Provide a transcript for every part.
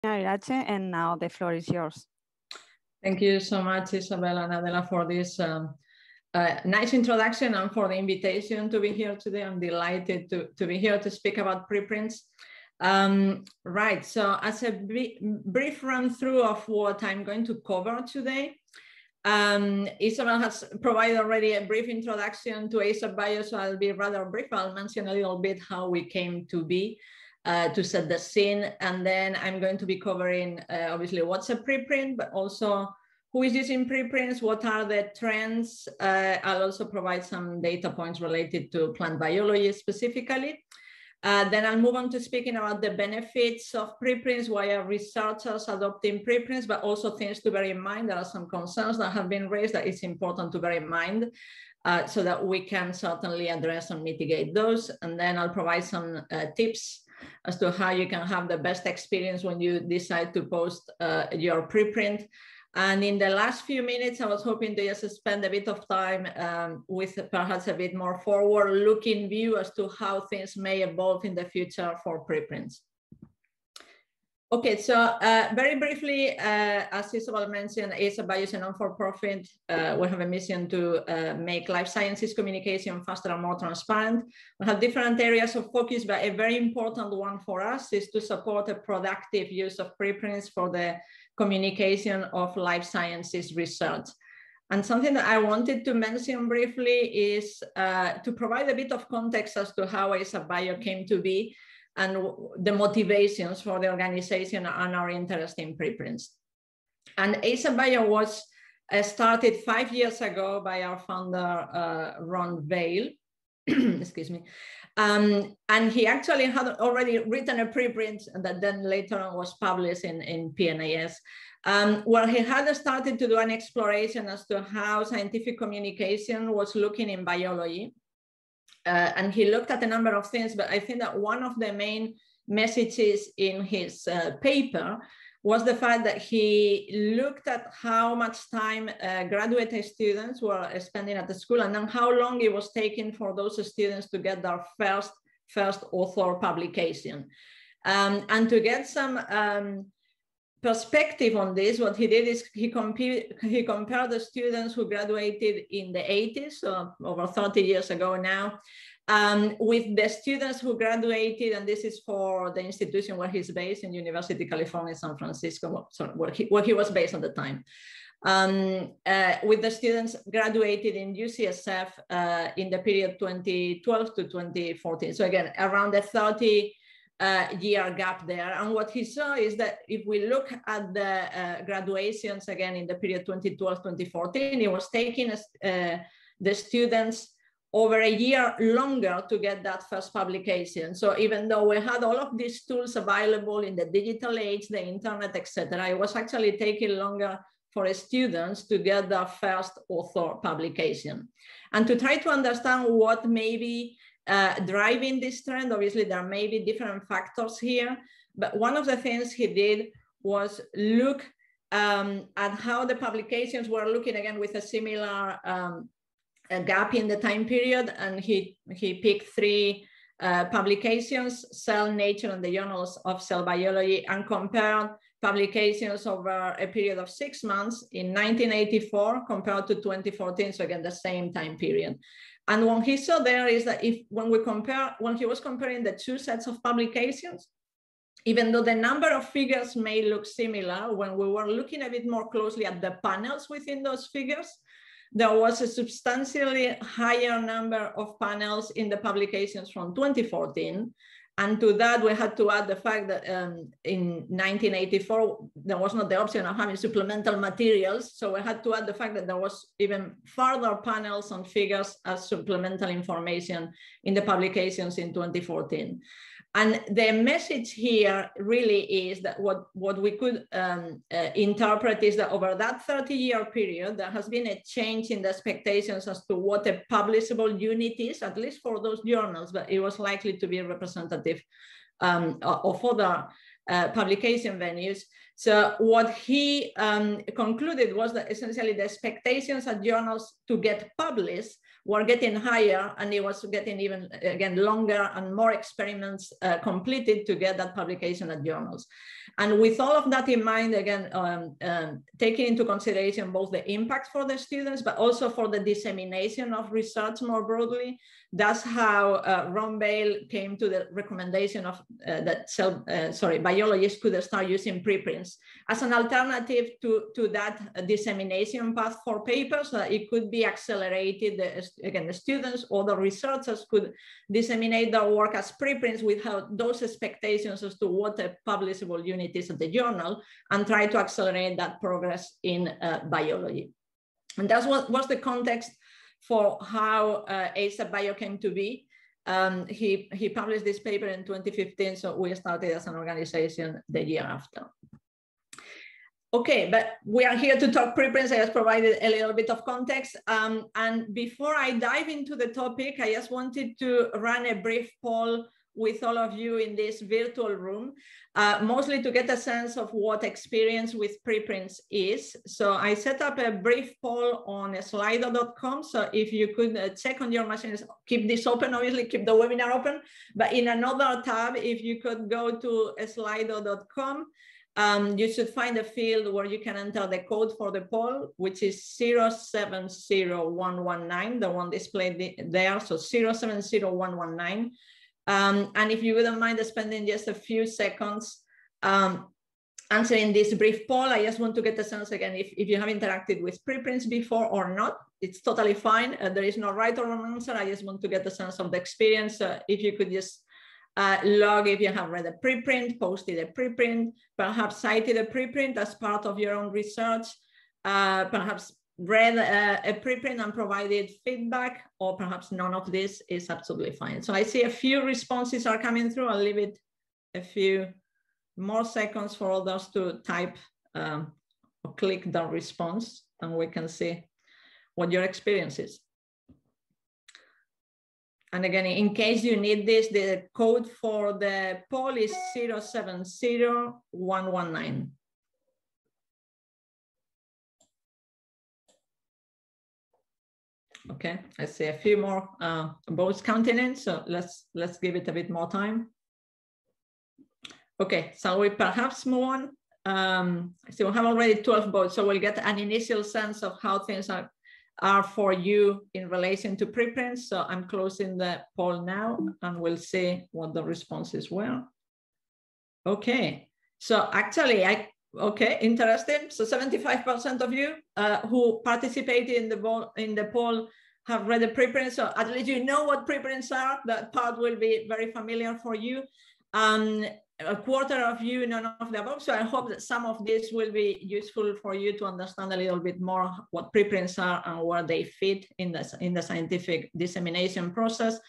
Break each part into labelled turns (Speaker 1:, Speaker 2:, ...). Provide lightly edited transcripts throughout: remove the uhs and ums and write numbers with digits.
Speaker 1: Iratxe, and now the floor is yours.
Speaker 2: Thank you so much, Isabel and Adela, for this nice introduction and for the invitation to be here today. I'm delighted to be here to speak about preprints. Right, so as a brief run through of what I'm going to cover today, Isabel has provided already a brief introduction to ASAPBio, so I'll be rather brief. I'll mention a little bit how we came to be to set the scene, and then I'm going to be covering obviously what's a preprint, but also who is using preprints, what are the trends. I'll also provide some data points related to plant biology specifically. Then I'll move on to speaking about the benefits of preprints, why are researchers adopting preprints, but also things to bear in mind. There are some concerns that have been raised that it's important to bear in mind so that we can certainly address and mitigate those. And then I'll provide some tips as to how you can have the best experience when you decide to post your preprint. And in the last few minutes, I was hoping to just spend a bit of time with perhaps a bit more forward-looking view as to how things may evolve in the future for preprints. Okay, so very briefly, as Isabel mentioned, ASAPBio is a non-for-profit. We have a mission to make life sciences communication faster and more transparent. We have different areas of focus, but a very important one for us is to support a productive use of preprints for the communication of life sciences research. And something that I wanted to mention briefly is to provide a bit of context as to how ASAPBio came to be and the motivations for the organization and our interest in preprints. And ASAPBio was started 5 years ago by our founder, Ron Vail, excuse me. And he actually had already written a preprint that then later on was published in PNAS, where he had started to do an exploration as to how scientific communication was looking in biology. And he looked at a number of things, but I think that one of the main messages in his paper was the fact that he looked at how much time graduate students were spending at the school and then how long it was taking for those students to get their first author publication. And to get some perspective on this, what he did is he compared the students who graduated in the 80s, so over 30 years ago now, with the students who graduated, and this is for the institution where he's based in University of California, San Francisco, sorry, where he was based at the time, with the students graduated in UCSF in the period 2012 to 2014. So again, around a 30-year gap there. And what he saw is that if we look at the graduations again in the period 2012-2014, it was taking the students over a year longer to get that first publication. So even though we had all of these tools available in the digital age, the internet, etc., it was actually taking longer for students to get their first author publication. And to try to understand what may be driving this trend, obviously there may be different factors here, but one of the things he did was look at how the publications were looking again with a similar gap in the time period, and he picked 3 publications, Cell, Nature, and the Journals of Cell Biology, and compared publications over a period of 6 months in 1984 compared to 2014, so again the same time period. And what he saw there is that when he was comparing the 2 sets of publications, even though the number of figures may look similar, when we were looking a bit more closely at the panels within those figures, there was a substantially higher number of panels in the publications from 2014. And to that, we had to add the fact that in 1984, there was not the option of having supplemental materials. So we had to add the fact that there was even further panels and figures as supplemental information in the publications in 2014. And the message here really is that what we could interpret is that over that 30-year period, there has been a change in the expectations as to what a publishable unit is, at least for those journals, but it was likely to be representative of other publication venues. So what he concluded was that essentially the expectations at journals to get published were getting higher, and it was getting even, again, longer and more experiments completed to get that publication at journals. And with all of that in mind, again, taking into consideration both the impact for the students, but also for the dissemination of research more broadly, that's how Ron Bale came to the recommendation of that biologists could start using preprints as an alternative to that dissemination path for papers, so that it could be accelerated. Again, the students or the researchers could disseminate their work as preprints without those expectations as to what a publishable unit is at the journal, and try to accelerate that progress in biology. And that's what was the context for how ASAPBio came to be. He published this paper in 2015, so we started as an organization the year after. Okay, but we are here to talk preprints. I just provided a little bit of context. And before I dive into the topic, I just wanted to run a brief poll with all of you in this virtual room, mostly to get a sense of what experience with preprints is. So I set up a brief poll on slido.com. So if you could check on your machines, keep this open, obviously keep the webinar open, but in another tab, if you could go to slido.com, you should find a field where you can enter the code for the poll, which is 070119, the one displayed there. So 070119. And if you wouldn't mind spending just a few seconds answering this brief poll, I just want to get a sense again, if you have interacted with preprints before or not, it's totally fine. There is no right or wrong answer. I just want to get a sense of the experience. If you could just log if you have read a preprint, posted a preprint, perhaps cited a preprint as part of your own research, perhaps read a preprint and provided feedback, or perhaps none of this is absolutely fine. So I see a few responses are coming through. I'll leave it a few more seconds for others to type or click the response, and we can see what your experience is. And again, in case you need this, the code for the poll is 070119. Okay, I see a few more votes counting in, so let's give it a bit more time. Okay, so we perhaps move on. So we have already 12 votes, so we'll get an initial sense of how things are for you in relation to preprints. So I'm closing the poll now, and we'll see what the responses were. Okay, so actually, okay, interesting. So 75% of you who participated in the poll have read the preprints. So at least you know what preprints are. That part will be very familiar for you. A quarter of you, none of the above. So I hope that some of this will be useful for you to understand a little bit more what preprints are and where they fit in the scientific dissemination process.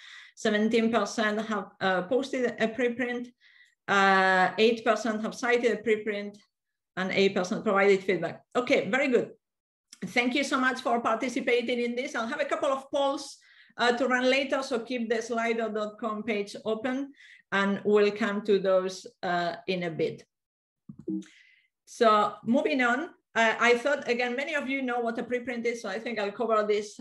Speaker 2: 17% have posted a preprint, 8% have cited a preprint, and 8% provided feedback. Okay, very good. Thank you so much for participating in this. I'll have a couple of polls to run later, so keep the slido.com page open, and we'll come to those in a bit. So moving on, I thought, again, many of you know what a preprint is, so I think I'll cover this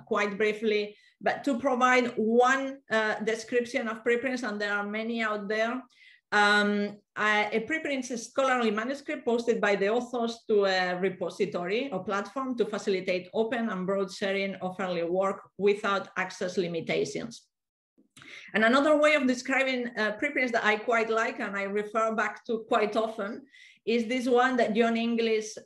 Speaker 2: quite briefly, but to provide one description of preprints, and there are many out there. A preprint is a scholarly manuscript posted by the authors to a repository or platform to facilitate open and broad sharing of early work without access limitations. And another way of describing preprints that I quite like and I refer back to quite often is this one that John Inglis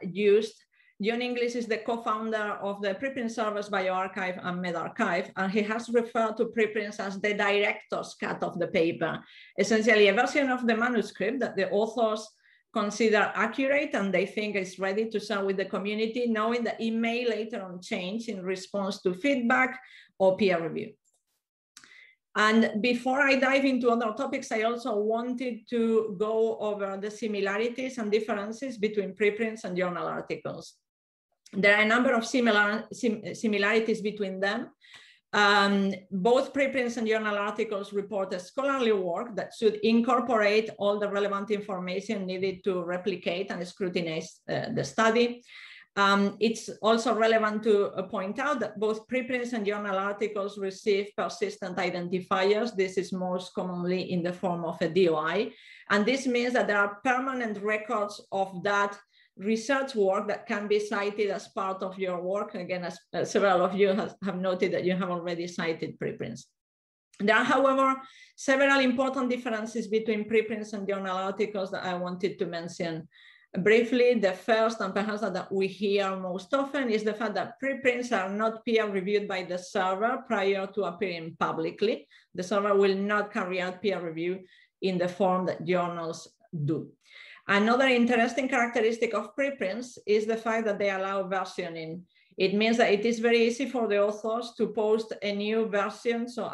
Speaker 2: used. John Inglis is the co-founder of the Preprint Service bioRxiv and medRxiv, and he has referred to preprints as the director's cut of the paper, essentially a version of the manuscript that the authors consider accurate and they think is ready to share with the community, knowing that it may later on change in response to feedback or peer review. And before I dive into other topics, I also wanted to go over the similarities and differences between preprints and journal articles. There are a number of similarities between them. Both preprints and journal articles report a scholarly work that should incorporate all the relevant information needed to replicate and scrutinize the study. It's also relevant to point out that both preprints and journal articles receive persistent identifiers. This is most commonly in the form of a DOI. And this means that there are permanent records of that research work that can be cited as part of your work. Again, as several of you have noted that you have already cited preprints. There are, however, several important differences between preprints and journal articles that I wanted to mention briefly. The first, and perhaps that we hear most often, is the fact that preprints are not peer reviewed by the server prior to appearing publicly. The server will not carry out peer review in the form that journals do. Another interesting characteristic of preprints is the fact that they allow versioning. It means that it is very easy for the authors to post a new version, so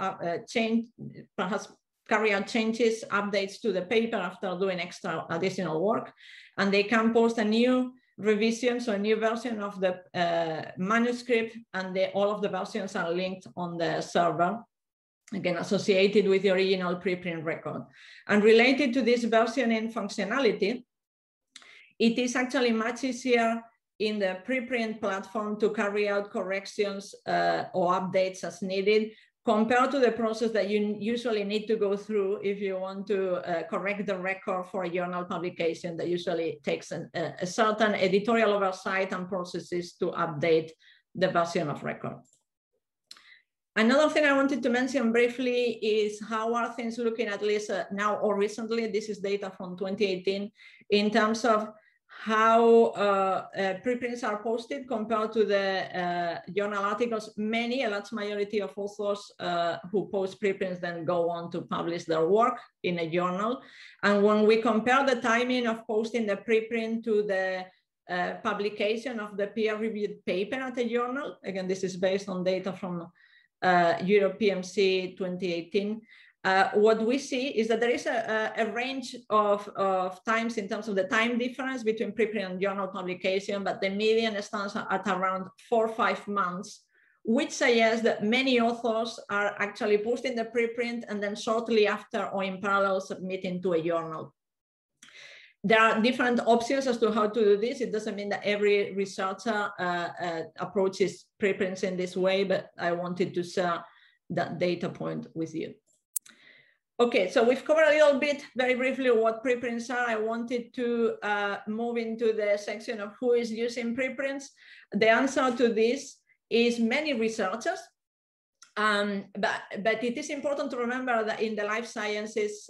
Speaker 2: perhaps carry out changes, updates to the paper after doing extra additional work, and they can post a new revision, so a new version of the manuscript, and all of the versions are linked on the server, again, associated with the original preprint record. And related to this versioning functionality, it is actually much easier in the preprint platform to carry out corrections or updates as needed, compared to the process that you usually need to go through if you want to correct the record for a journal publication that usually takes a certain editorial oversight and processes to update the version of record. Another thing I wanted to mention briefly is how are things looking, at least now or recently. This is data from 2018, in terms of how preprints are posted compared to the journal articles. A large majority of authors who post preprints then go on to publish their work in a journal. And when we compare the timing of posting the preprint to the publication of the peer-reviewed paper at a journal, again, this is based on data from Europe PMC 2018, what we see is that there is a range of times in terms of the time difference between preprint and journal publication, but the median stands at around 4 or 5 months, which suggests that many authors are actually posting the preprint and then shortly after or in parallel submitting to a journal. There are different options as to how to do this. It doesn't mean that every researcher approaches preprints in this way, but I wanted to share that data point with you. Okay, so we've covered a little bit very briefly what preprints are. I wanted to move into the section of who is using preprints. The answer to this is many researchers, but it is important to remember that in the life sciences,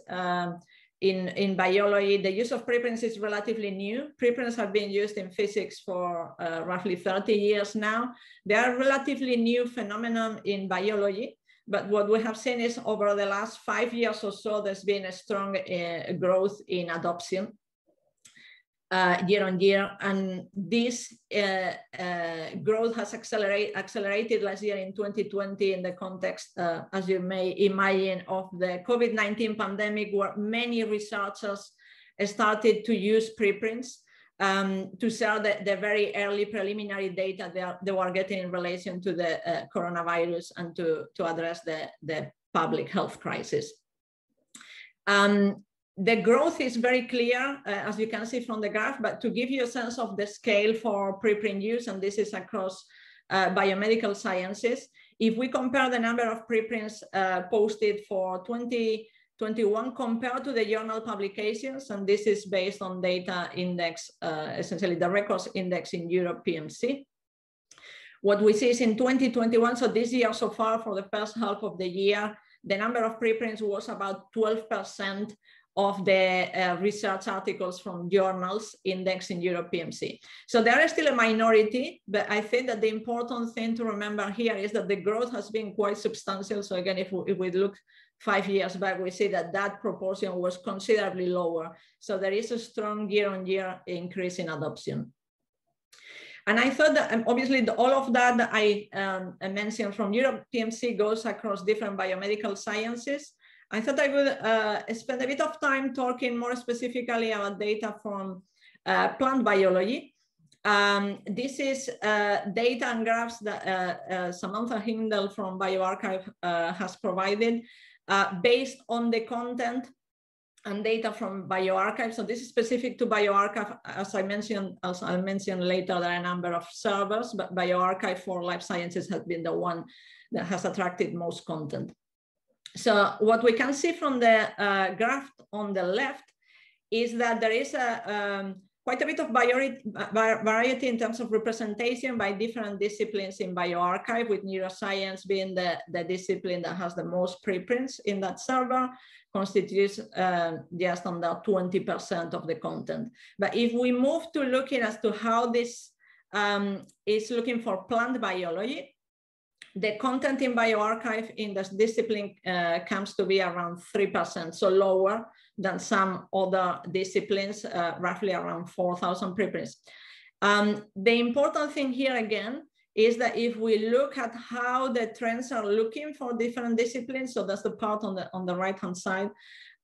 Speaker 2: in biology, the use of preprints is relatively new. Preprints have been used in physics for roughly 30 years now. They are a relatively new phenomenon in biology, but what we have seen is over the last 5 years or so, there's been a strong growth in adoption year on year. And this growth has accelerated last year in 2020 in the context, as you may imagine, of the COVID-19 pandemic, where many researchers started to use preprints to share the very early preliminary data they were getting in relation to the coronavirus and to address the public health crisis. The growth is very clear, as you can see from the graph, but to give you a sense of the scale for preprint use, and this is across biomedical sciences, if we compare the number of preprints posted for 2021 compared to the journal publications, and this is based on data index, essentially the records index in Europe PMC. What we see is in 2021, so this year so far for the first half of the year, the number of preprints was about 12% of the research articles from journals indexed in Europe PMC. So there is still a minority, but I think that the important thing to remember here is that the growth has been quite substantial. So again, if we look 5 years back, we see that that proportion was considerably lower. So there is a strong year-on-year increase in adoption. And I thought that obviously all of that I mentioned from Europe PMC goes across different biomedical sciences. I thought I would spend a bit of time talking more specifically about data from plant biology. This is data and graphs that Samantha Hindle from bioRxiv has provided based on the content and data from bioRxiv. So this is specific to bioRxiv. As I mentioned, as I'll mention later, there are a number of servers, but bioRxiv for life sciences has been the one that has attracted most content. So what we can see from the graph on the left is that there is quite a bit of variety in terms of representation by different disciplines in bioRxiv, with neuroscience being the discipline that has the most preprints in that server, constitutes just under 20% of the content. But if we move to looking as to how this is looking for plant biology, the content in bioRxiv in this discipline comes to be around 3%, so lower than some other disciplines, roughly around 4,000 preprints. The important thing here again is that if we look at how the trends are looking for different disciplines, so that's the part on the right-hand side,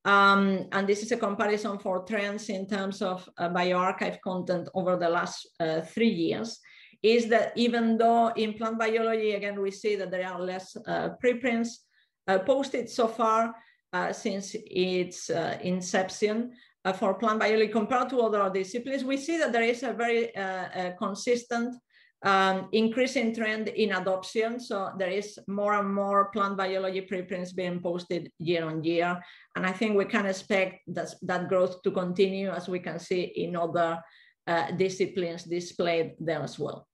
Speaker 2: and this is a comparison for trends in terms of bioRxiv content over the last 3 years, is that even though in plant biology, again, we see that there are less preprints posted so far since its inception for plant biology compared to other disciplines, we see that there is a very consistent increasing trend in adoption. So there is more and more plant biology preprints being posted year on year. And I think we can expect that growth to continue, as we can see in other disciplines displayed there as well.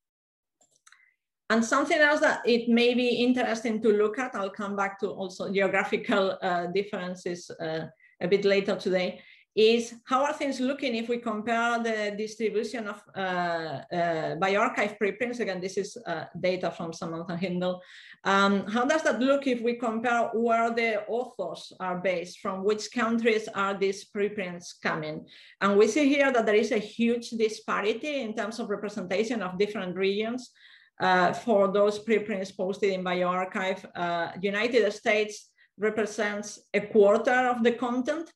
Speaker 2: And something else that it may be interesting to look at, I'll come back to also geographical differences a bit later today, is how are things looking if we compare the distribution of bioRxiv preprints. Again, this is data from Samantha Hindle. How does that look if we compare where the authors are based, from which countries are these preprints coming? And we see here that there is a huge disparity in terms of representation of different regions for those preprints posted in bioRxiv. United States represents a quarter of the content.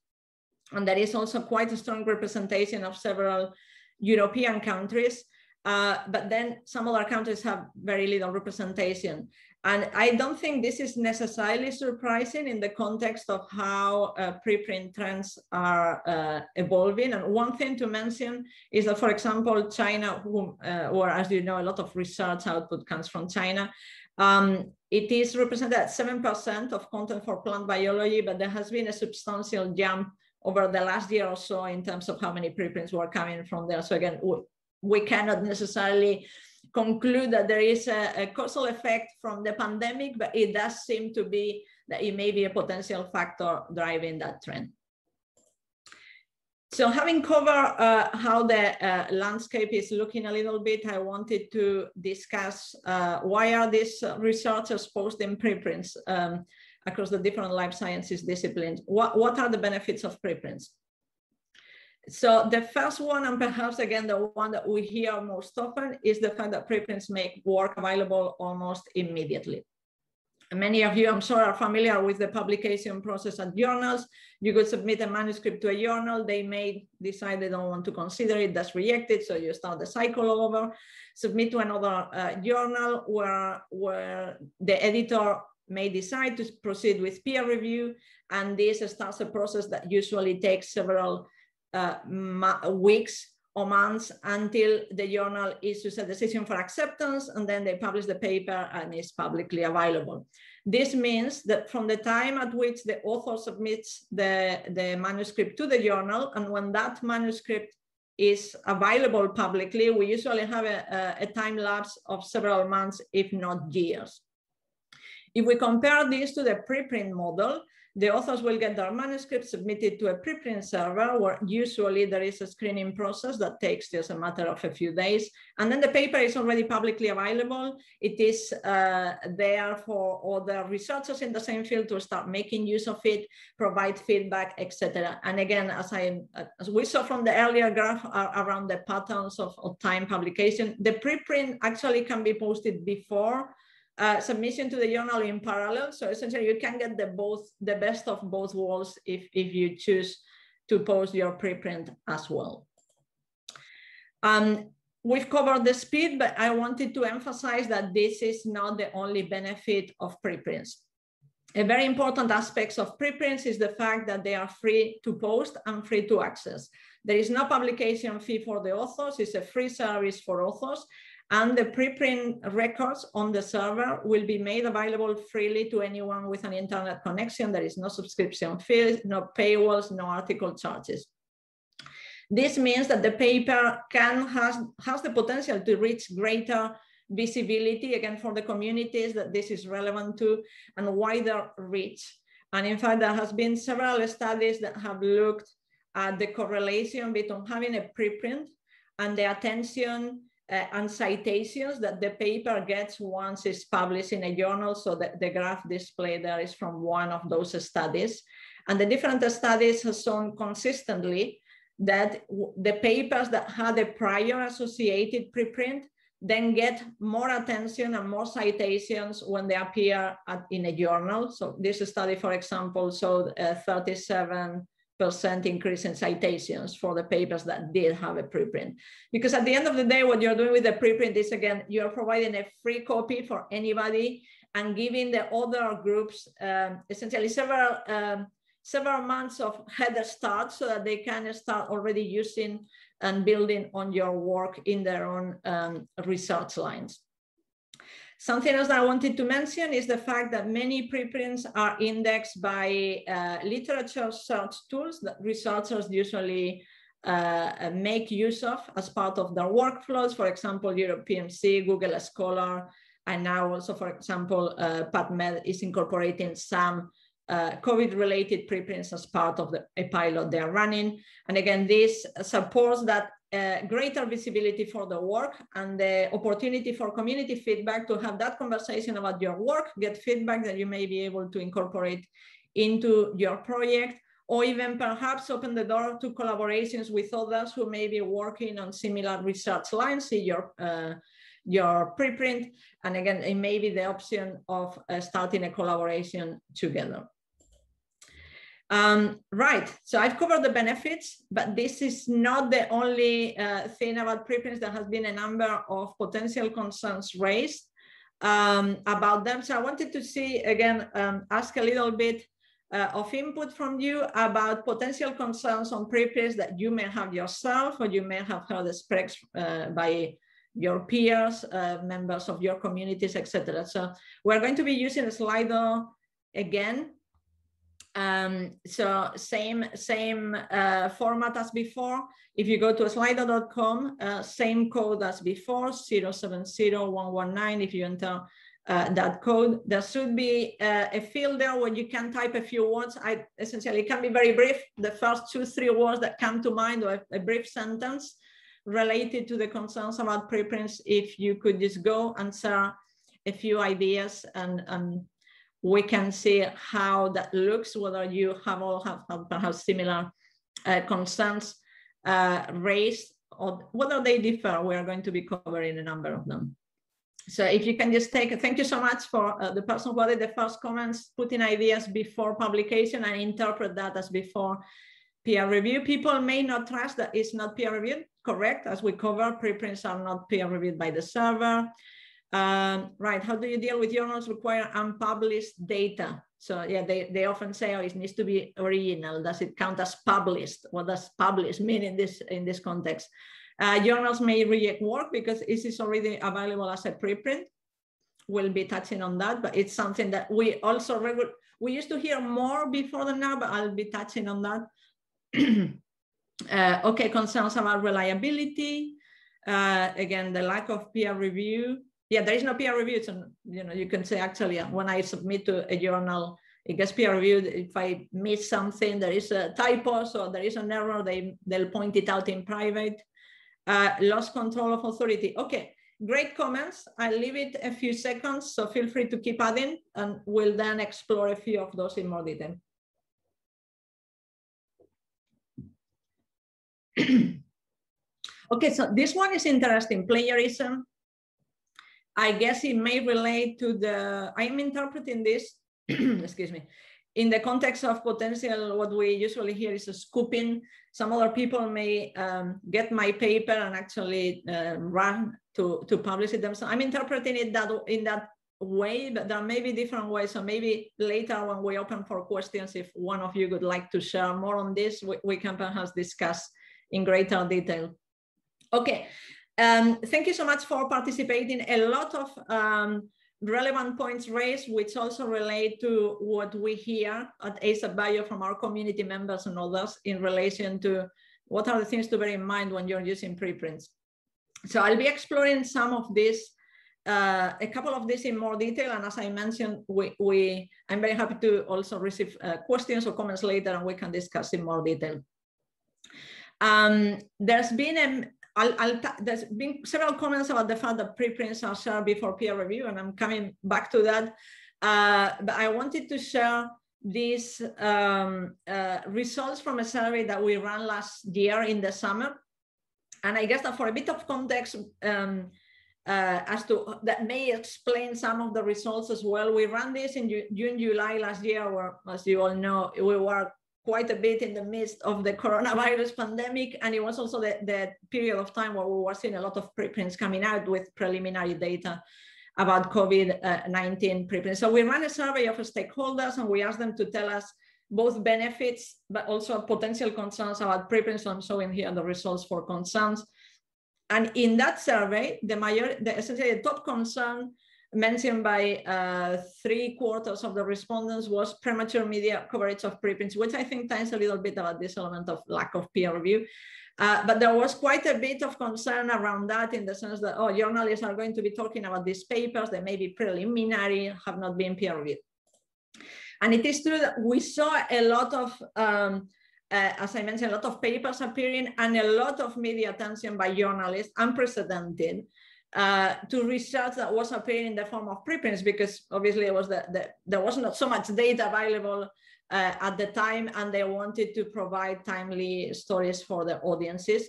Speaker 2: And there is also quite a strong representation of several European countries, but then some other countries have very little representation. And I don't think this is necessarily surprising in the context of how preprint trends are evolving. And one thing to mention is that, for example, China, where, as you know, a lot of research output comes from China, it is represented at 7% of content for plant biology, but there has been a substantial jump over the last year or so in terms of how many preprints were coming from there. So again, we cannot necessarily conclude that there is a causal effect from the pandemic, but it does seem to be that it may be a potential factor driving that trend. So having covered how the landscape is looking a little bit, I wanted to discuss why are these researchers posting preprints across the different life sciences disciplines. What are the benefits of preprints? So the first one, and perhaps again, the one that we hear most often, is the fact that preprints make work available almost immediately. And many of you, I'm sure, are familiar with the publication process at journals. You could submit a manuscript to a journal. They may decide they don't want to consider it, that's rejected. So you start the cycle over, submit to another journal where the editor may decide to proceed with peer review. And this starts a process that usually takes several weeks or months until the journal issues a decision for acceptance, and then they publish the paper and it's publicly available. This means that from the time at which the author submits the manuscript to the journal, and when that manuscript is available publicly, we usually have a time lapse of several months, if not years. If we compare this to the preprint model, the authors will get their manuscript submitted to a preprint server, where usually there is a screening process that takes just a matter of a few days. And then the paper is already publicly available. It is there for other researchers in the same field to start making use of it, provide feedback, etc. And again, as we saw from the earlier graph around the patterns of time publication, the preprint actually can be posted before submission to the journal in parallel. So essentially you can get the best of both worlds if you choose to post your preprint as well. We've covered the speed, but I wanted to emphasize that this is not the only benefit of preprints. A very important aspect of preprints is the fact that they are free to post and free to access. There is no publication fee for the authors. It's a free service for authors. And the preprint records on the server will be made available freely to anyone with an internet connection. There is no subscription fees, no paywalls, no article charges. This means that the paper has the potential to reach greater visibility, again, for the communities that this is relevant to, and wider reach. And in fact, there has been several studies that have looked at the correlation between having a preprint and the attention and citations that the paper gets once it's published in a journal. So that the graph displayed there is from one of those studies. And the different studies have shown consistently that the papers that had a prior associated preprint then get more attention and more citations when they appear in a journal. So this study, for example, showed a 37% increase in citations for the papers that did have a preprint. Because at the end of the day, what you're doing with the preprint is, again, you're providing a free copy for anybody and giving the other groups essentially several months of head start so that they can start already using and building on your work in their own research lines. Something else that I wanted to mention is the fact that many preprints are indexed by literature search tools that researchers usually make use of as part of their workflows. For example, EuroPMC, Google Scholar, and now also, for example, PubMed is incorporating some COVID-related preprints as part of a pilot they're running. And again, this supports that greater visibility for the work and the opportunity for community feedback to have that conversation about your work, get feedback that you may be able to incorporate into your project, or even perhaps open the door to collaborations with others who may be working on similar research lines, see your preprint. And again, it may be the option of starting a collaboration together. Right, so I've covered the benefits, but this is not the only thing about preprints. There has been a number of potential concerns raised about them. So I wanted to see, again, ask a little bit of input from you about potential concerns on preprints that you may have yourself, or you may have heard expressed by your peers, members of your communities, etc. So we're going to be using a Slido again. So same format as before. If you go to slido.com, same code as before, 070119. If you enter that code, there should be a field there where you can type a few words. Essentially, it can be very brief. The first 2-3 words that come to mind, or a brief sentence related to the concerns about preprints. If you could just go and share a few ideas, and we can see how that looks, whether you have perhaps similar concerns raised, or whether they differ. We are going to be covering a number of them. So if you can just thank you so much for the person who added the first comments, putting ideas before publication and interpret that as before peer review. People may not trust that it's not peer reviewed, correct? As we cover, preprints are not peer reviewed by the server. Right, how do you deal with journals require unpublished data? So yeah, they often say, oh, it needs to be original. Does it count as published? What does published mean in this context? Journals may reject work because it is already available as a preprint. We'll be touching on that, but it's something that we also we used to hear more before than now, but I'll be touching on that. Okay, concerns about reliability. Again, the lack of peer review. Yeah, there is no peer review. So, you can say, actually, when I submit to a journal, it gets peer reviewed. If I miss something, there is a typo, so there is an error, they'll point it out in private. Lost control of authority. Okay, great comments. I'll leave it a few seconds, so feel free to keep adding, and we'll then explore a few of those in more detail. Okay, so this one is interesting, plagiarism. I guess it may relate to I'm interpreting this, excuse me, in the context of potential, what we usually hear is a scooping. Some other people may get my paper and actually run to publish it themselves. I'm interpreting it in that way, but there may be different ways. So maybe later when we open for questions, if one of you would like to share more on this, we can perhaps discuss in greater detail. Okay, thank you so much for participating. A lot of relevant points raised, which also relate to what we hear at ASAPBio from our community members and others in relation to what are the things to bear in mind when you're using preprints. So I'll be exploring some of this, a couple of these in more detail. And as I mentioned, I'm very happy to also receive questions or comments later, and we can discuss in more detail. There's been several comments about the fact that preprints are shared before peer review, and I'm coming back to that. But I wanted to share these results from a survey that we ran last year in the summer. And I guess that for a bit of context, as to that may explain some of the results as well. We ran this in June, July last year, where, as you all know, we were quite a bit in the midst of the coronavirus pandemic. And it was also the period of time where we were seeing a lot of preprints coming out with preliminary data about COVID-19 preprints. So we ran a survey of stakeholders, and we asked them to tell us both benefits, but also potential concerns about preprints. So I'm showing here the results for concerns. And in that survey, essentially the top concern mentioned by 3/4 of the respondents was premature media coverage of preprints, which I think ties a little bit about this element of lack of peer review. But there was quite a bit of concern around that, in the sense that, oh, journalists are going to be talking about these papers, they may be preliminary, have not been peer reviewed. And it is true that we saw a lot of, as I mentioned, a lot of papers appearing and a lot of media attention by journalists, unprecedented, to research that was appearing in the form of preprints, because obviously it was there was not so much data available at the time, and they wanted to provide timely stories for the audiences.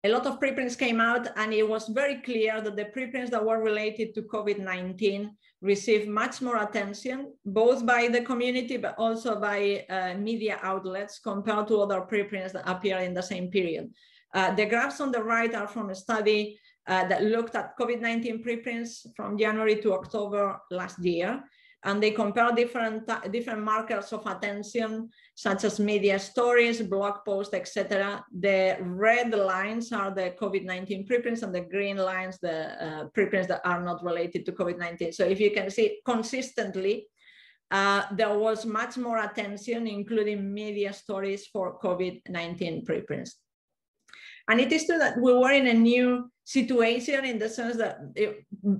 Speaker 2: A lot of preprints came out, and it was very clear that the preprints that were related to COVID-19 received much more attention, both by the community, but also by media outlets, compared to other preprints that appear in the same period. The graphs on the right are from a study that looked at COVID-19 preprints from January to October last year. And they compare different markers of attention, such as media stories, blog posts, etc. The red lines are the COVID-19 preprints, and the green lines, the preprints that are not related to COVID-19. So if you can see consistently, there was much more attention, including media stories, for COVID-19 preprints. And it is true that we were in a new situation, in the sense that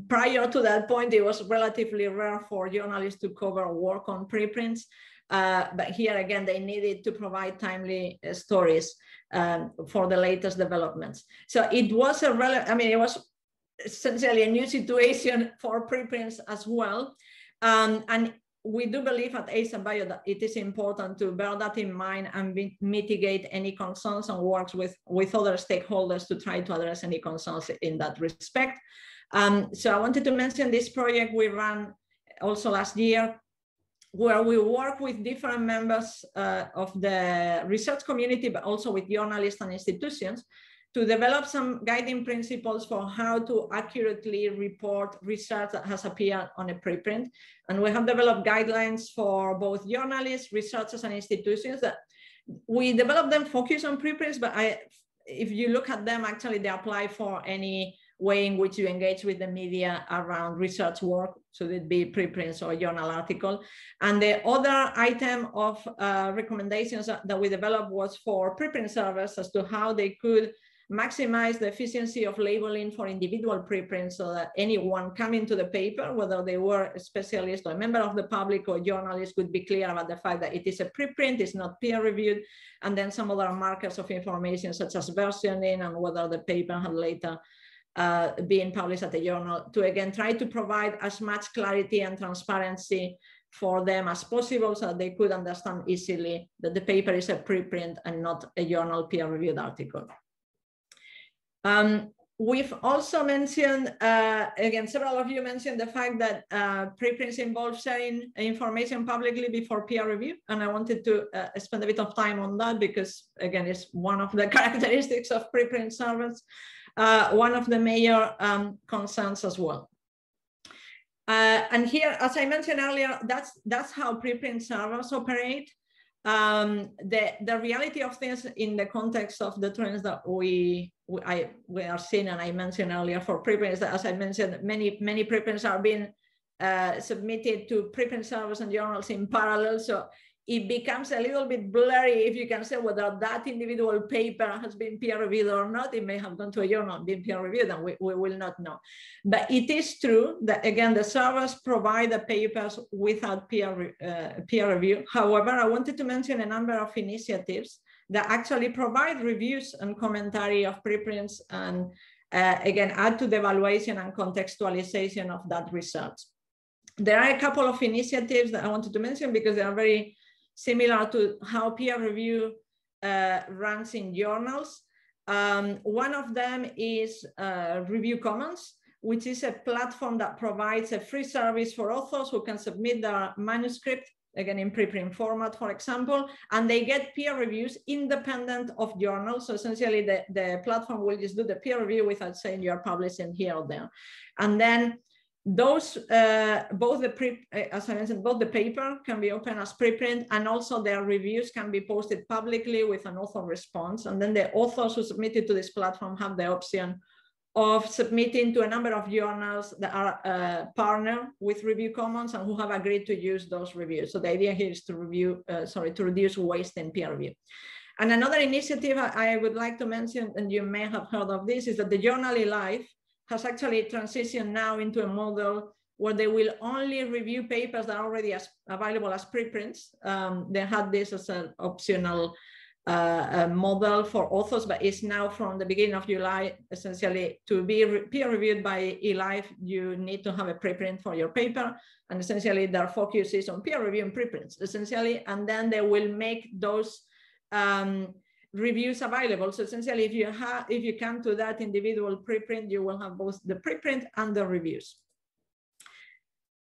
Speaker 2: prior to that point, it was relatively rare for journalists to cover work on preprints. But here again, they needed to provide timely stories for the latest developments. So it was it was essentially a new situation for preprints as well. And we do believe at ASAPBio that it is important to bear that in mind and mitigate any concerns, and work with other stakeholders to try to address any concerns in that respect. So I wanted to mention this project we ran also last year, where we work with different members of the research community, but also with journalists and institutions, to develop some guiding principles for how to accurately report research that has appeared on a preprint. And we have developed guidelines for both journalists, researchers, and institutions. That we developed them focused on preprints, but if you look at them, actually they apply for any way in which you engage with the media around research work, should it be preprints or a journal article. And the other item of recommendations that we developed was for preprint servers, as to how they could maximize the efficiency of labeling for individual preprints, so that anyone coming to the paper, whether they were a specialist or a member of the public or a journalist, could be clear about the fact that it is a preprint, it's not peer reviewed, and then some other markers of information, such as versioning and whether the paper had later been published at a journal, to again try to provide as much clarity and transparency for them as possible, so that they could understand easily that the paper is a preprint and not a journal peer-reviewed article. We've also mentioned, again, several of you mentioned the fact that preprints involve sharing information publicly before peer review. And I wanted to spend a bit of time on that, because again, it's one of the characteristics of preprint servers, one of the major concerns as well. And here, as I mentioned earlier, that's how preprint servers operate. The reality of things in the context of the trends that we are seeing, and I mentioned earlier for preprints, that as I mentioned, many preprints are being submitted to preprint servers and journals in parallel. So it becomes a little bit blurry if you can say whether that individual paper has been peer reviewed or not. It may have gone to a journal and been peer reviewed, and we will not know. But it is true that, again, the servers provide the papers without peer review. However, I wanted to mention a number of initiatives that actually provide reviews and commentary of preprints and, again, add to the evaluation and contextualization of that research. There are a couple of initiatives that I wanted to mention because they are very similar to how peer review runs in journals. One of them is Review Commons, which is a platform that provides a free service for authors who can submit their manuscript, again, in preprint format, for example, and they get peer reviews independent of journals. So essentially, the platform will just do the peer review without saying you're publishing here or there. And then those, as I mentioned, both the paper can be open as preprint, and also their reviews can be posted publicly with an author response. And then the authors who submitted to this platform have the option of submitting to a number of journals that are partner with Review Commons and who have agreed to use those reviews. So the idea here is to reduce waste in peer review. And another initiative I would like to mention, and you may have heard of this, is that the journal eLife has actually transitioned now into a model where they will only review papers that are already available as preprints. They had this as an optional model for authors, but it's now from the beginning of July, essentially, to be peer reviewed by eLife, you need to have a preprint for your paper. And essentially their focus is on peer review and preprints, essentially, and then they will make those reviews available. So essentially, if you come to that individual preprint, you will have both the preprint and the reviews.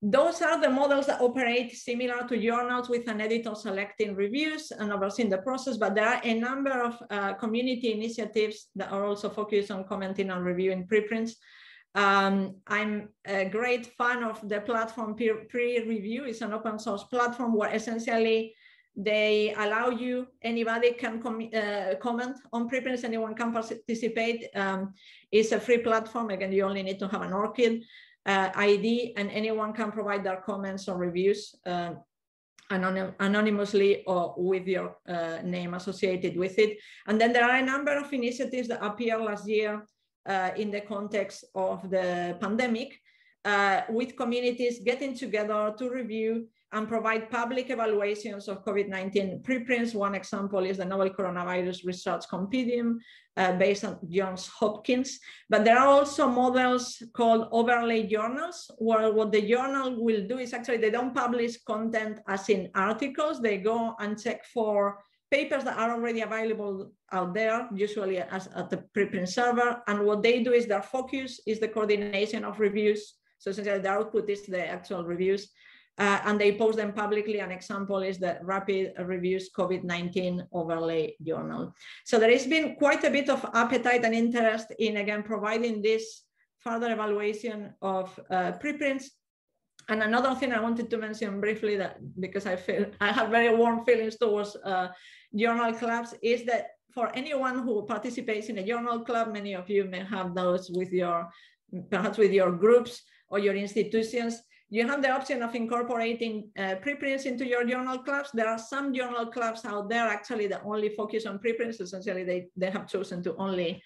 Speaker 2: Those are the models that operate similar to journals, with an editor selecting reviews and overseeing the process. But there are a number of community initiatives that are also focused on commenting and reviewing preprints. I'm a great fan of the platform Pre-Review. It's an open source platform where essentially they allow you, anybody can comment on preprints, anyone can participate. It's a free platform. Again, you only need to have an ORCID ID, and anyone can provide their comments or reviews anonymously or with your name associated with it. And then there are a number of initiatives that appeared last year in the context of the pandemic, with communities getting together to review and provide public evaluations of COVID-19 preprints. One example is the Novel Coronavirus Research Compendium based on Johns Hopkins. But there are also models called overlay journals, where what the journal will do is actually they don't publish content as in articles. They go and check for papers that are already available out there, usually at the preprint server. And what they do is their focus is the coordination of reviews. So essentially the output is the actual reviews. And they post them publicly. An example is the Rapid Reviews COVID-19 Overlay Journal. So there has been quite a bit of appetite and interest in, again, providing this further evaluation of preprints. And another thing I wanted to mention briefly, that because I have very warm feelings towards journal clubs, is that for anyone who participates in a journal club, many of you may have those with perhaps with your groups or your institutions, you have the option of incorporating preprints into your journal clubs. There are some journal clubs out there actually that only focus on preprints. Essentially, they have chosen to only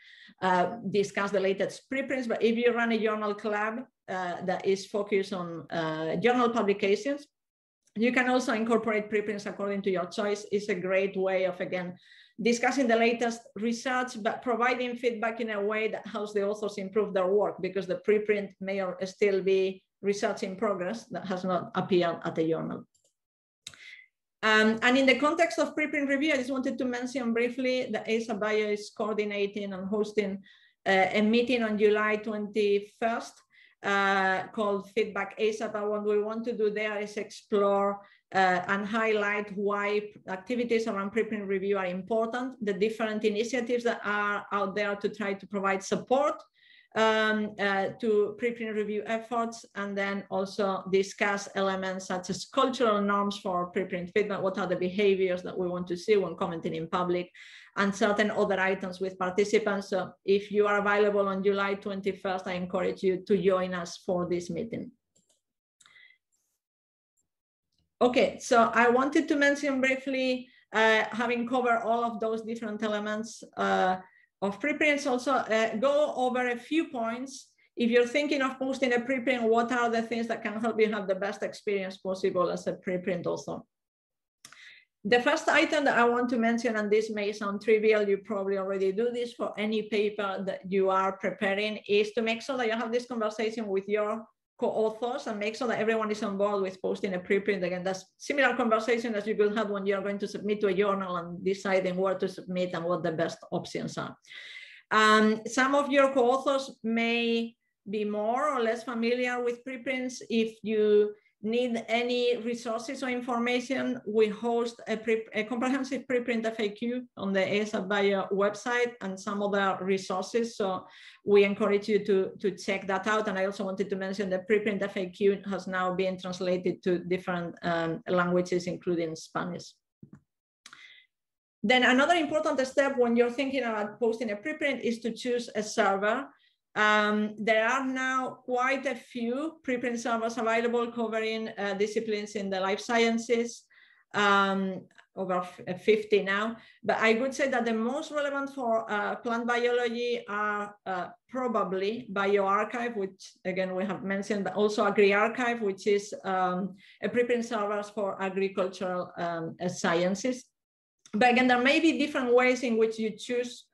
Speaker 2: discuss the latest preprints. But if you run a journal club that is focused on journal publications, you can also incorporate preprints according to your choice. It's a great way of, again, discussing the latest research, but providing feedback in a way that helps the authors improve their work, because the preprint may still be research in progress that has not appeared at the journal. And in the context of preprint review, I just wanted to mention briefly that ASA Buyer is coordinating and hosting a meeting on July 21st called Feedback ASAP. And what we want to do there is explore and highlight why activities around preprint review are important, the different initiatives that are out there to try to provide support to preprint review efforts, and then also discuss elements such as cultural norms for preprint feedback. What are the behaviors that we want to see when commenting in public, and certain other items with participants. So if you are available on July 21st, I encourage you to join us for this meeting. Okay, so I wanted to mention briefly, having covered all of those different elements of preprints, also go over a few points. If you're thinking of posting a preprint, what are the things that can help you have the best experience possible as a preprint also? The first item that I want to mention, and this may sound trivial, you probably already do this for any paper that you are preparing, is to make sure that you have this conversation with your co-authors and make sure that everyone is on board with posting a preprint. Again, that's similar conversation as you will have when you're going to submit to a journal and deciding where to submit and what the best options are. Some of your co-authors may be more or less familiar with preprints. If you need any resources or information, we host a comprehensive preprint FAQ on the ASAPBio website and some other resources. So we encourage you to check that out. And I also wanted to mention the preprint FAQ has now been translated to different languages, including Spanish. Then another important step when you're thinking about posting a preprint is to choose a server. There are now quite a few preprint servers available covering disciplines in the life sciences, over 50 now. But I would say that the most relevant for plant biology are probably bioRxiv, which again we have mentioned, but also AgriArchive, which is a preprint server for agricultural sciences. But again, there may be different ways in which you choose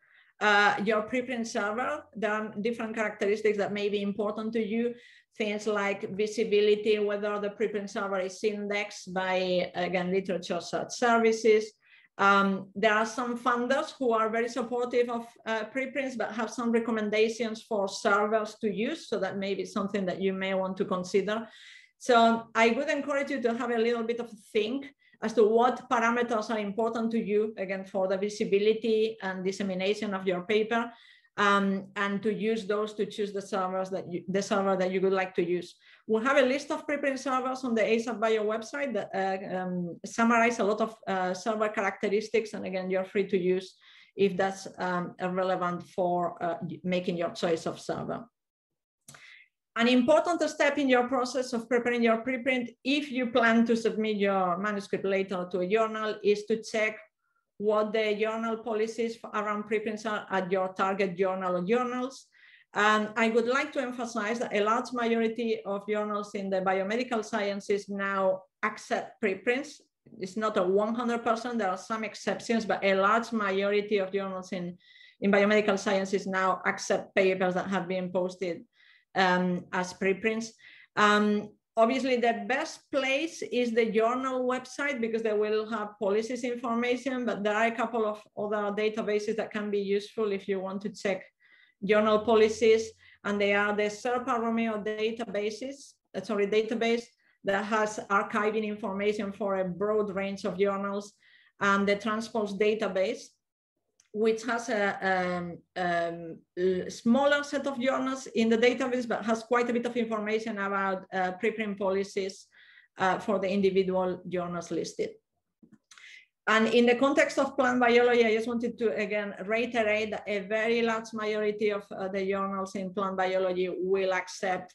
Speaker 2: your preprint server. There are different characteristics that may be important to you. Things like visibility, whether the preprint server is indexed by, again, literature search services. There are some funders who are very supportive of preprints, but have some recommendations for servers to use. So that may be something that you may want to consider. So I would encourage you to have a little bit of a think as to what parameters are important to you, again, for the visibility and dissemination of your paper, and to use those to choose the server that you would like to use. We'll have a list of preprint servers on the ASAPBio website that summarize a lot of server characteristics, and again, you're free to use if that's relevant for making your choice of server. An important step in your process of preparing your preprint, if you plan to submit your manuscript later to a journal, is to check what the journal policies around preprints are at your target journal or journals. And I would like to emphasize that a large majority of journals in the biomedical sciences now accept preprints. It's not a 100%, there are some exceptions, but a large majority of journals in biomedical sciences now accept papers that have been posted as preprints. Obviously, the best place is the journal website because they will have policies information, but there are a couple of other databases that can be useful if you want to check journal policies, and they are the SERPA Romeo database that has archiving information for a broad range of journals, and the Transpose database, which has a smaller set of journals in the database, but has quite a bit of information about preprint policies for the individual journals listed. And in the context of plant biology, I just wanted to, again, reiterate that a very large majority of the journals in plant biology will accept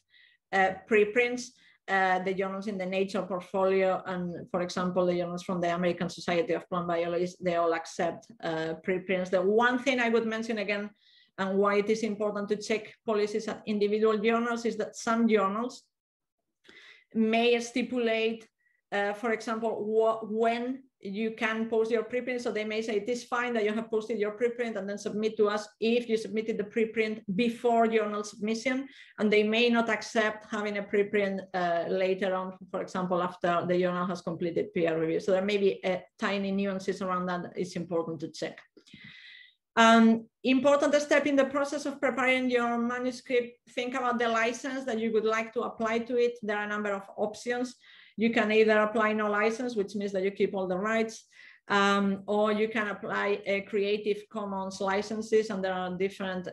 Speaker 2: preprints. The journals in the Nature portfolio, and for example, the journals from the American Society of Plant Biologists, they all accept preprints. The one thing I would mention again, and why it is important to check policies at individual journals, is that some journals may stipulate, for example, when you can post your preprint. So they may say it is fine that you have posted your preprint and then submit to us if you submitted the preprint before journal submission, and they may not accept having a preprint later on, for example, after the journal has completed peer review. So there may be tiny nuances around that it's important to check. Important step in the process of preparing your manuscript, think about the license that you would like to apply to it. There are a number of options. You can either apply no license, which means that you keep all the rights. or you can apply a Creative Commons licenses, and there are different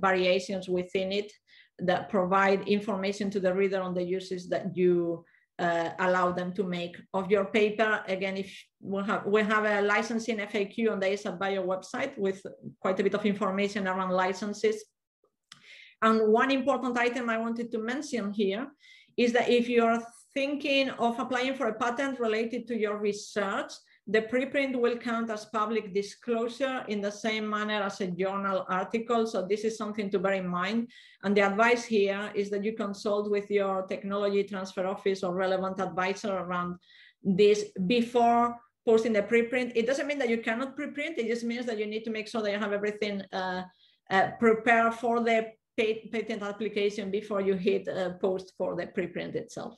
Speaker 2: variations within it that provide information to the reader on the uses that you allow them to make of your paper. Again, if we have a licensing FAQ on the ASAPBio website with quite a bit of information around licenses. And one important item I wanted to mention here is that if you're thinking of applying for a patent related to your research, the preprint will count as public disclosure in the same manner as a journal article. So this is something to bear in mind. And the advice here is that you consult with your technology transfer office or relevant advisor around this before posting the preprint. It doesn't mean that you cannot preprint. It just means that you need to make sure that you have everything prepared for the patent application before you hit post for the preprint itself.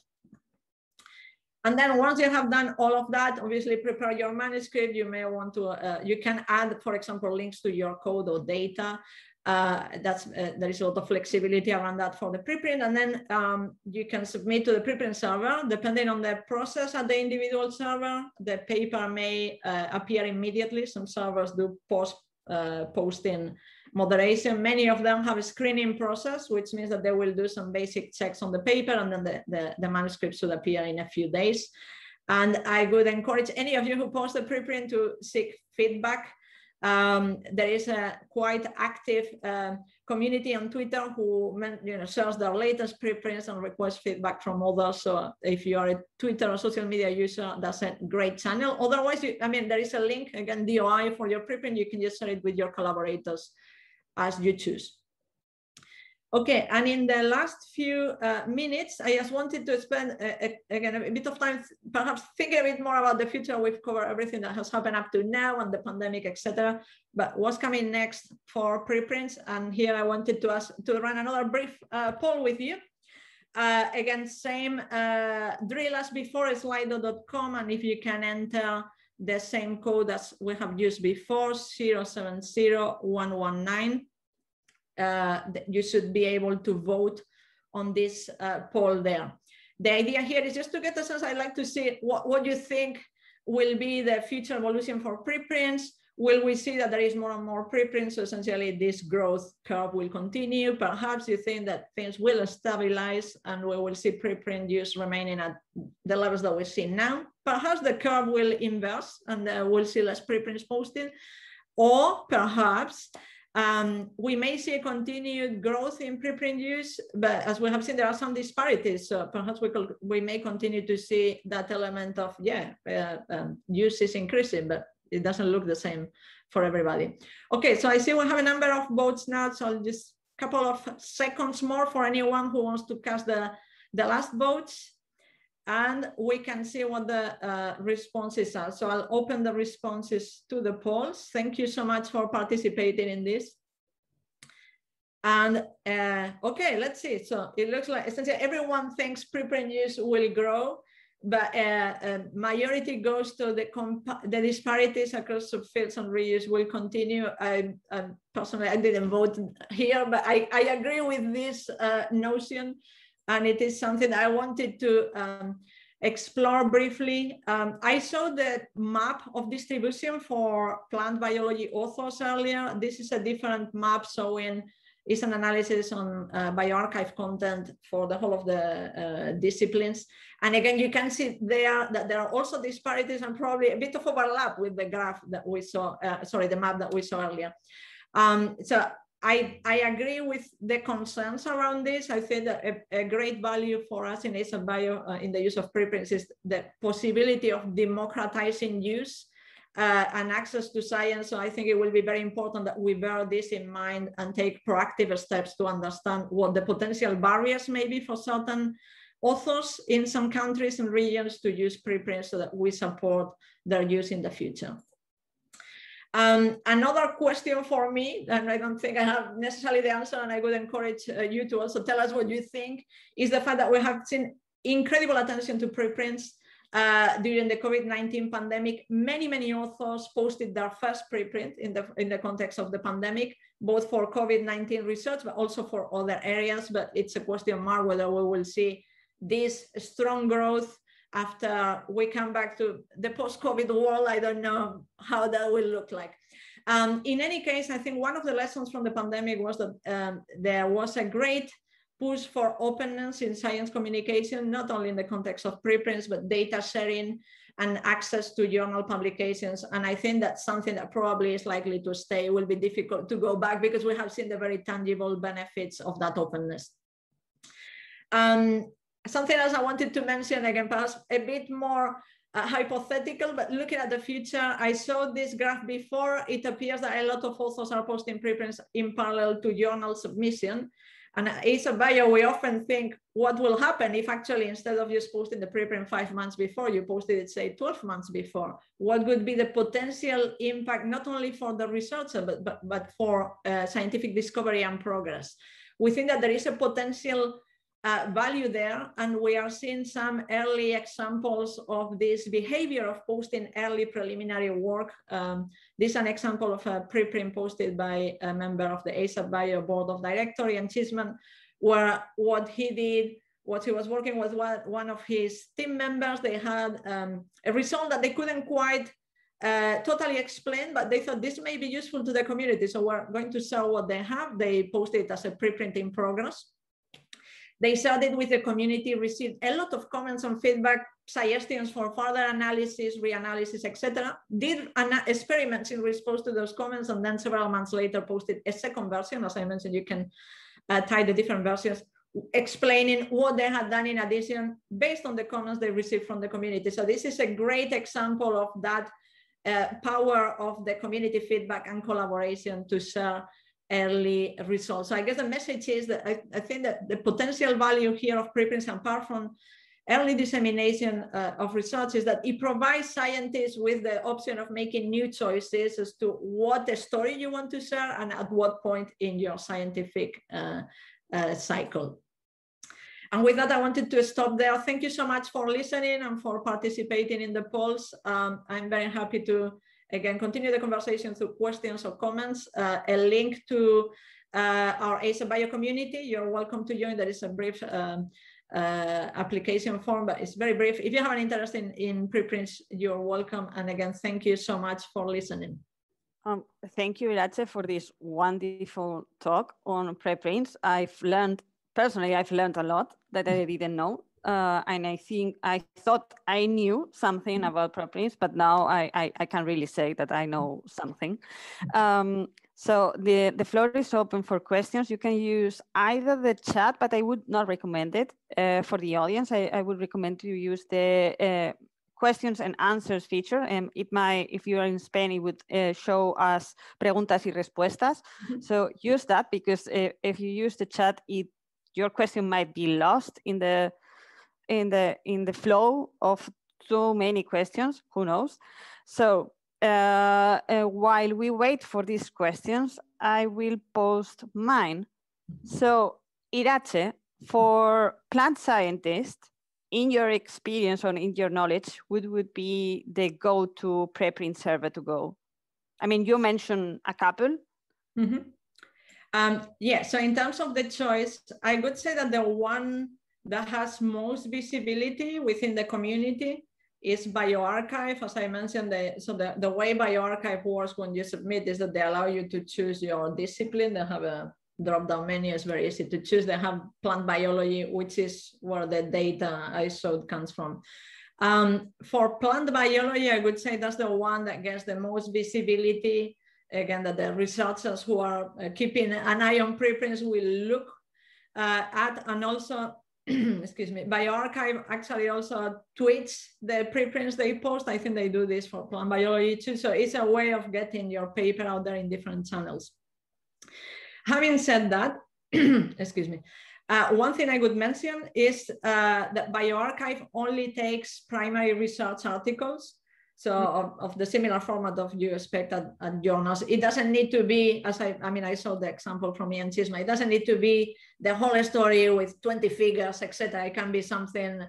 Speaker 2: And then once you have done all of that, obviously prepare your manuscript. You may want to, you can add, for example, links to your code or data. There is a lot of flexibility around that for the preprint. And then you can submit to the preprint server. Depending on the process at the individual server, the paper may appear immediately. Some servers do posting moderation. Many of them have a screening process, which means that they will do some basic checks on the paper, and then the manuscript should appear in a few days. And I would encourage any of you who post a preprint to seek feedback. There is a quite active community on Twitter who shares their latest preprints and requests feedback from others. So if you are a Twitter or social media user, that's a great channel. Otherwise, there is a link, again, DOI for your preprint. You can just share it with your collaborators as you choose. Okay, and in the last few minutes, I just wanted to spend, again, a bit of time, perhaps thinking a bit more about the future. We've covered everything that has happened up to now and the pandemic, etc. But what's coming next for preprints? And here I wanted to run another brief poll with you. Again, same drill as before, slido.com, and if you can enter the same code as we have used before, 070119. You should be able to vote on this poll there. The idea here is just to get a sense. I'd like to see what you think will be the future evolution for preprints. Will we see that there is more and more preprints? So essentially this growth curve will continue. Perhaps you think that things will stabilize and we will see preprint use remaining at the levels that we see now. Perhaps the curve will inverse and we'll see less preprints posted. Or perhaps we may see a continued growth in preprint use, but as we have seen, there are some disparities. So perhaps we may continue to see that element of, use is increasing, but it doesn't look the same for everybody. Okay, so I see we have a number of votes now, so I'll just a couple of seconds more for anyone who wants to cast the last votes. And we can see what the responses are. So I'll open the responses to the polls. Thank you so much for participating in this. And okay, let's see. So it looks like essentially everyone thinks preprint use will grow, but majority goes to the disparities across subfields and reuse will continue. Personally, I didn't vote here, but I agree with this notion. And it is something I wanted to explore briefly. I saw the map of distribution for plant biology authors earlier. This is a different map showing it's an analysis on bioarchive content for the whole of the disciplines. And again, you can see there that there are also disparities and probably a bit of overlap with the graph that we saw, the map that we saw earlier. So I agree with the concerns around this. I think that a great value for us in ASAPBio in the use of preprints is the possibility of democratizing use and access to science. So I think it will be very important that we bear this in mind and take proactive steps to understand what the potential barriers may be for certain authors in some countries and regions to use preprints so that we support their use in the future. Another question for me, and I don't think I have necessarily the answer, and I would encourage you to also tell us what you think, is the fact that we have seen incredible attention to preprints during the COVID-19 pandemic. Many authors posted their first preprint in the context of the pandemic, both for COVID-19 research, but also for other areas. But it's a question mark whether we will see this strong growth after we come back to the post-COVID world. I don't know how that will look like. In any case, I think one of the lessons from the pandemic was that there was a great push for openness in science communication, not only in the context of preprints, but data sharing and access to journal publications. And I think that's something that probably is likely to stay. It will be difficult to go back because we have seen the very tangible benefits of that openness. Something else I wanted to mention, again, perhaps a bit more hypothetical, but looking at the future, I saw this graph before. It appears that a lot of authors are posting preprints in parallel to journal submission. And at ASAPBio, we often think what will happen if actually instead of just posting the preprint 5 months before, you posted it, say, 12 months before. What would be the potential impact, not only for the researcher, but for scientific discovery and progress? We think that there is a potential value there, and we are seeing some early examples of this behavior of posting early preliminary work. This is an example of a preprint posted by a member of the ASAPBio board of directors, Ian Chisman, where what he was working with one of his team members. They had a result that they couldn't quite totally explain, but they thought this may be useful to the community, so we're going to show what they have. They posted it as a preprint in progress. They shared it with the community, received a lot of comments and feedback, suggestions for further analysis, reanalysis, etc. Did experiments in response to those comments, and then several months later posted a second version. As I mentioned, you can tie the different versions, explaining what they had done in addition based on the comments they received from the community. So this is a great example of that power of the community feedback and collaboration to share early results. So I guess the message is that I think that the potential value here of preprints, apart from early dissemination of research, is that it provides scientists with the option of making new choices as to what the story you want to share and at what point in your scientific cycle. And with that, I wanted to stop there. Thank you so much for listening and for participating in the polls. I'm very happy to again, continue the conversation through questions or comments. A link to our ASAPBio community. You're welcome to join. There is a brief application form, but it's very brief. If you have an interest in preprints, you're welcome. And again, thank you so much for listening.
Speaker 1: Thank you, Iratxe, for this wonderful talk on preprints. Personally, I've learned a lot that I didn't know. And I thought I knew something about preprints, but now I can really say that I know something. So the floor is open for questions. You can use either the chat, but I would not recommend it for the audience. I would recommend to use the questions and answers feature. And it might, if you are in Spain, it would show us preguntas y respuestas. So use that, because if you use the chat, your question might be lost in the flow of so many questions, who knows? So while we wait for these questions, I will post mine. So Iratxe, for plant scientists, in your experience or in your knowledge, what would be the go-to preprint server to go? I mean, you mentioned a couple.
Speaker 2: Yeah, so in terms of the choice, I would say that the one that has most visibility within the community is bioRxiv. As I mentioned, the way bioRxiv works when you submit is that they allow you to choose your discipline. They have a drop-down menu. It's very easy to choose. They have plant biology, which is where the data I showed comes from. For plant biology, I would say that's the one that gets the most visibility. Again, that the researchers who are keeping an eye on preprints will look at, and also, excuse me, bioRxiv actually also tweets the preprints they post. I think they do this for plant biology too. So it's a way of getting your paper out there in different channels. Having said that, excuse me, one thing I would mention is that bioRxiv only takes primary research articles. So of the similar format of you expect at journals. It doesn't need to be, as I saw the example from Ian Chisma, it doesn't need to be the whole story with 20 figures, etc. It can be something,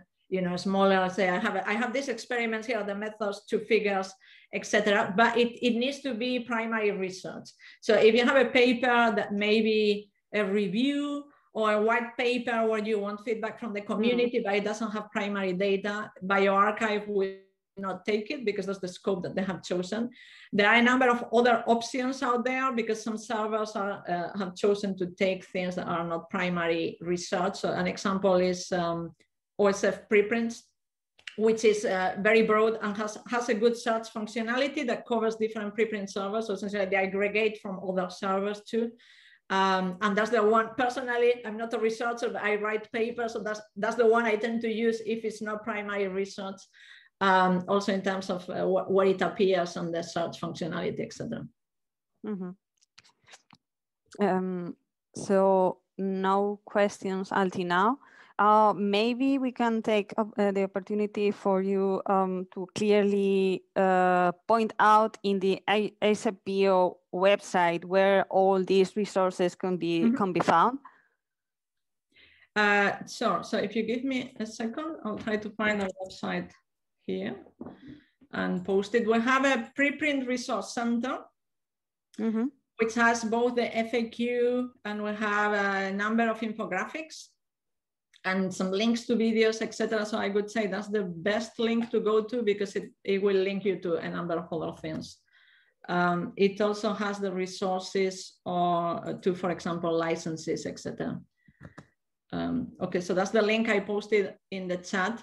Speaker 2: smaller. Say I have this experiment here, the methods, 2 figures, etc. But it needs to be primary research. So if you have a paper that may be a review or a white paper where you want feedback from the community, but it doesn't have primary data, bioRxiv will not take it because that's the scope that they have chosen. There are a number of other options out there because some servers have chosen to take things that are not primary research. So an example is ASA Preprints, which is very broad and has a good search functionality that covers different preprint servers. So essentially they aggregate from other servers too. And that's the one, personally, I'm not a researcher, but I write papers. So that's the one I tend to use if it's not primary research, also in terms of where it appears on the search functionality, etc.
Speaker 1: So no questions until now. Maybe we can take the opportunity for you to clearly point out in the ASAPBio website where all these resources can be found.
Speaker 2: Sure. So if you give me a second, I'll try to find our website here and post it. We have a preprint resource center, which has both the FAQ and we have a number of infographics and some links to videos, etc. So I would say that's the best link to go to because it will link you to a number of other things. It also has the resources to, for example, licenses, etc. Okay, so that's the link I posted in the chat.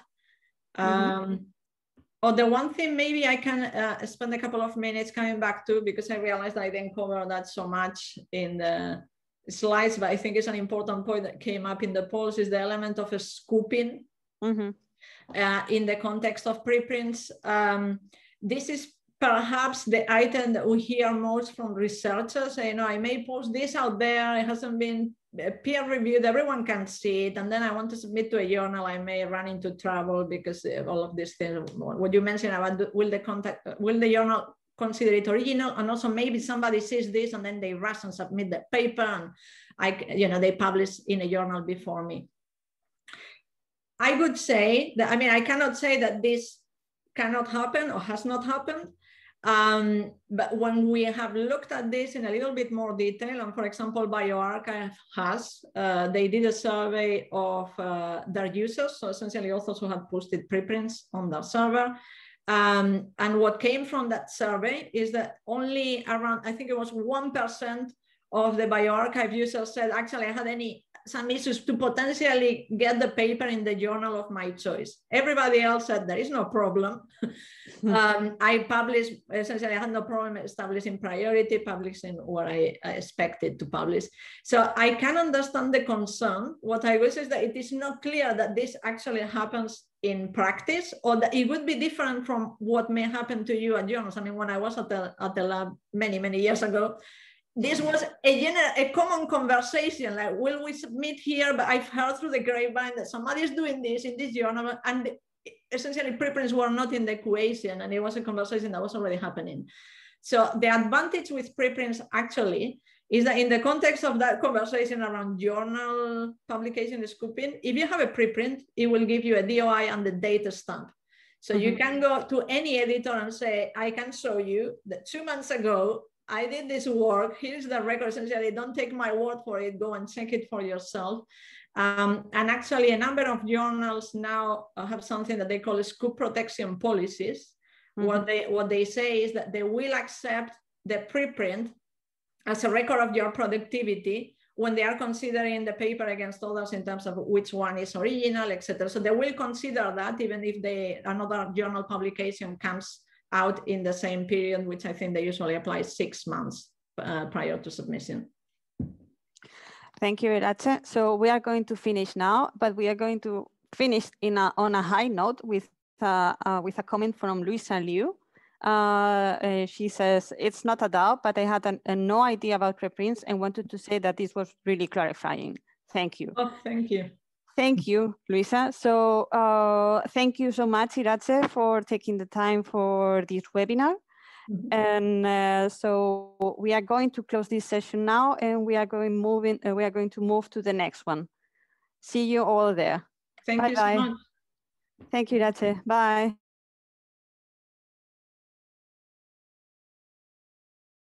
Speaker 2: The one thing maybe I can spend a couple of minutes coming back to, because I realized I didn't cover that so much in the slides, but I think it's an important point that came up in the polls, is the element of a scooping in the context of preprints. This is perhaps the item that we hear most from researchers. You know, I may post this out there, it hasn't been peer reviewed, everyone can see it, and then I want to submit to a journal, I may run into trouble because all of these things, what you mentioned about will the journal consider it original, and also maybe somebody sees this and then they rush and submit the paper and they publish in a journal before me. I would say that, I mean, I cannot say that this cannot happen or has not happened. But when we have looked at this in a little bit more detail, and for example, bioRxiv has, they did a survey of their users, so essentially authors who had posted preprints on their server. And what came from that survey is that only around, I think it was 1% of the bioRxiv users said, actually, I had some issues to potentially get the paper in the journal of my choice. Everybody else said, there is no problem. I published, essentially, I had no problem establishing priority, publishing what I expected to publish. So I can understand the concern. What I wish is that it is not clear that this actually happens in practice, or that it would be different from what may happen to you at journals. I mean, when I was at the lab many years ago, this was a common conversation, like, will we submit here? But I've heard through the grapevine that somebody is doing this in this journal, and essentially preprints were not in the equation, and it was a conversation that was already happening. So the advantage with preprints actually is that in the context of that conversation around journal publication scooping, if you have a preprint, it will give you a DOI and the data stamp. So you can go to any editor and say, I can show you that 2 months ago, I did this work, here's the record, essentially, don't take my word for it, go and check it for yourself. And actually a number of journals now have something that they call scoop protection policies. What they say is that they will accept the preprint as a record of your productivity when they are considering the paper against others in terms of which one is original, etc. So they will consider that even if another journal publication comes out in the same period, which I think they usually apply 6 months prior to submission.
Speaker 1: Thank you, Iratxe. So we are going to finish now, but we are going to finish on a high note with a comment from Luisa Liu. She says, it's not a doubt, but I had no idea about preprints and wanted to say that this was really clarifying. Thank you.
Speaker 2: Oh, thank you.
Speaker 1: Thank you, Luisa. So thank you so much, Iratxe, for taking the time for this webinar. And so we are going to close this session now, and we are going to move to the next one. See you all there.
Speaker 2: Thank you so much.
Speaker 1: Thank you, Iratxe. Bye.